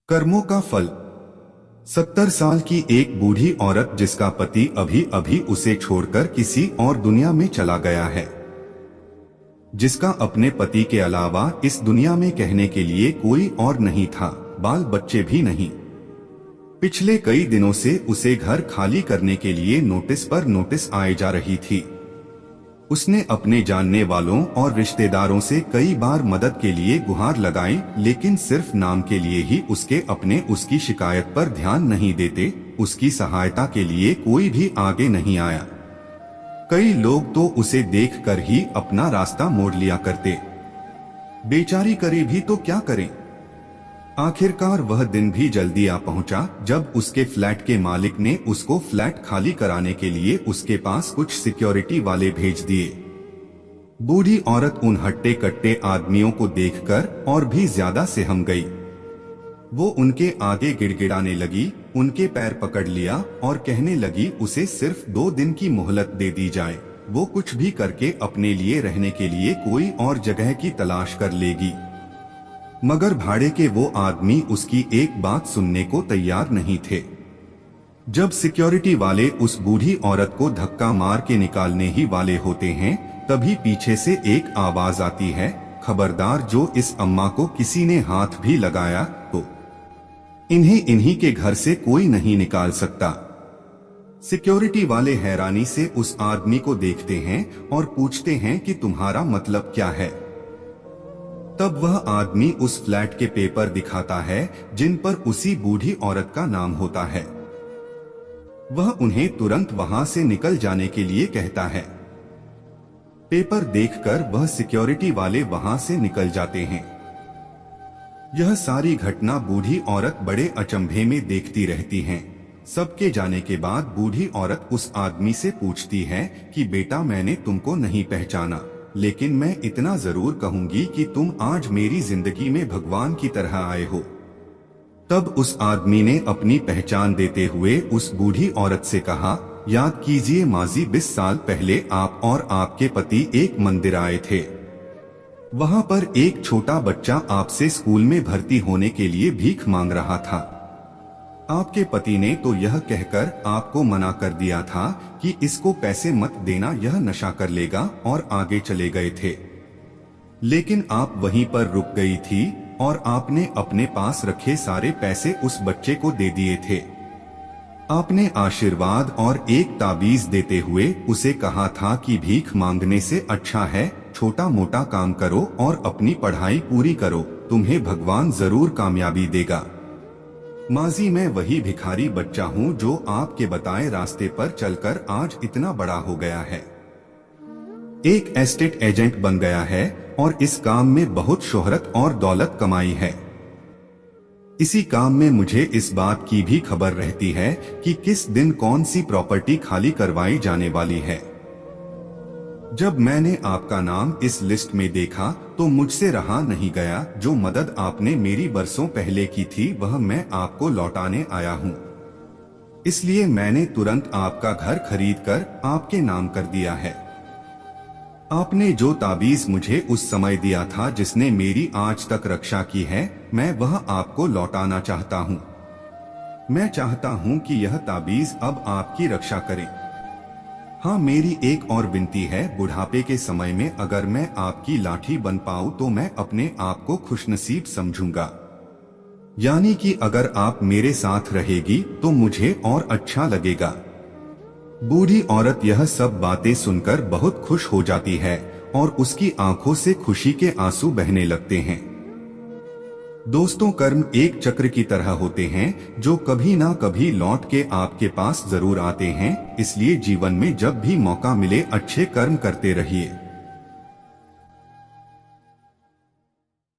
कर्मों का फल। 70 साल की एक बूढ़ी औरत जिसका पति अभी अभी उसे छोड़कर किसी और दुनिया में चला गया है, जिसका अपने पति के अलावा इस दुनिया में कहने के लिए कोई और नहीं था, बाल बच्चे भी नहीं। पिछले कई दिनों से उसे घर खाली करने के लिए नोटिस पर नोटिस आए जा रही थी। उसने अपने जानने वालों और रिश्तेदारों से कई बार मदद के लिए गुहार लगाई, लेकिन सिर्फ नाम के लिए ही उसके अपने उसकी शिकायत पर ध्यान नहीं देते। उसकी सहायता के लिए कोई भी आगे नहीं आया। कई लोग तो उसे देखकर ही अपना रास्ता मोड़ लिया करते। बेचारी करे भी तो क्या करें। आखिरकार वह दिन भी जल्दी आ पहुंचा जब उसके फ्लैट के मालिक ने उसको फ्लैट खाली कराने के लिए उसके पास कुछ सिक्योरिटी वाले भेज दिए। बूढ़ी औरत उन हट्टे कट्टे आदमियों को देखकर और भी ज्यादा सहम गई। वो उनके आगे गिड़गिड़ाने लगी, उनके पैर पकड़ लिया और कहने लगी उसे सिर्फ 2 दिन की मोहलत दे दी जाए, वो कुछ भी करके अपने लिए रहने के लिए कोई और जगह की तलाश कर लेगी। मगर भाड़े के वो आदमी उसकी एक बात सुनने को तैयार नहीं थे। जब सिक्योरिटी वाले उस बूढ़ी औरत को धक्का मार के निकालने ही वाले होते हैं, तभी पीछे से एक आवाज आती है, खबरदार, जो इस अम्मा को किसी ने हाथ भी लगाया तो इन्हीं के घर से कोई नहीं निकाल सकता। सिक्योरिटी वाले हैरानी से उस आदमी को देखते हैं और पूछते हैं कि तुम्हारा मतलब क्या है। तब वह आदमी उस फ्लैट के पेपर दिखाता है जिन पर उसी बूढ़ी औरत का नाम होता है। वह उन्हें तुरंत वहां से निकल जाने के लिए कहता है। पेपर देखकर वह सिक्योरिटी वाले वहां से निकल जाते हैं। यह सारी घटना बूढ़ी औरत बड़े अचंभे में देखती रहती हैं। सबके जाने के बाद बूढ़ी औरत उस आदमी से पूछती है कि बेटा, मैंने तुमको नहीं पहचाना, लेकिन मैं इतना जरूर कहूंगी कि तुम आज मेरी जिंदगी में भगवान की तरह आए हो। तब उस आदमी ने अपनी पहचान देते हुए उस बूढ़ी औरत से कहा, याद कीजिए माजी 20 साल पहले आप और आपके पति एक मंदिर आए थे। वहां पर एक छोटा बच्चा आपसे स्कूल में भर्ती होने के लिए भीख मांग रहा था। आपके पति ने तो यह कहकर आपको मना कर दिया था कि इसको पैसे मत देना, यह नशा कर लेगा, और आगे चले गए थे। लेकिन आप वहीं पर रुक गई थी और आपने अपने पास रखे सारे पैसे उस बच्चे को दे दिए थे। आपने आशीर्वाद और एक ताबीज देते हुए उसे कहा था कि भीख मांगने से अच्छा है छोटा मोटा काम करो और अपनी पढ़ाई पूरी करो, तुम्हें भगवान जरूर कामयाबी देगा। माजी मैं वही भिखारी बच्चा हूँ जो आपके बताए रास्ते पर चलकर आज इतना बड़ा हो गया है, एक एस्टेट एजेंट बन गया है और इस काम में बहुत शोहरत और दौलत कमाई है। इसी काम में मुझे इस बात की भी खबर रहती है कि किस दिन कौन सी प्रॉपर्टी खाली करवाई जाने वाली है। जब मैंने आपका नाम इस लिस्ट में देखा तो मुझसे रहा नहीं गया। जो मदद आपने मेरी बरसों पहले की थी वह मैं आपको लौटाने आया हूँ। इसलिए मैंने तुरंत आपका घर खरीदकर आपके नाम कर दिया है। आपने जो ताबीज मुझे उस समय दिया था जिसने मेरी आज तक रक्षा की है, मैं वह आपको लौटाना चाहता हूँ। मैं चाहता हूँ कि यह ताबीज अब आपकी रक्षा करे। हाँ, मेरी एक और विनती है, बुढ़ापे के समय में अगर मैं आपकी लाठी बन पाऊँ तो मैं अपने आप को खुशनसीब समझूंगा। यानी कि अगर आप मेरे साथ रहेगी तो मुझे और अच्छा लगेगा। बूढ़ी औरत यह सब बातें सुनकर बहुत खुश हो जाती है और उसकी आंखों से खुशी के आंसू बहने लगते हैं। दोस्तों, कर्म एक चक्र की तरह होते हैं जो कभी ना कभी लौट के आपके पास जरूर आते हैं। इसलिए जीवन में जब भी मौका मिले अच्छे कर्म करते रहिए।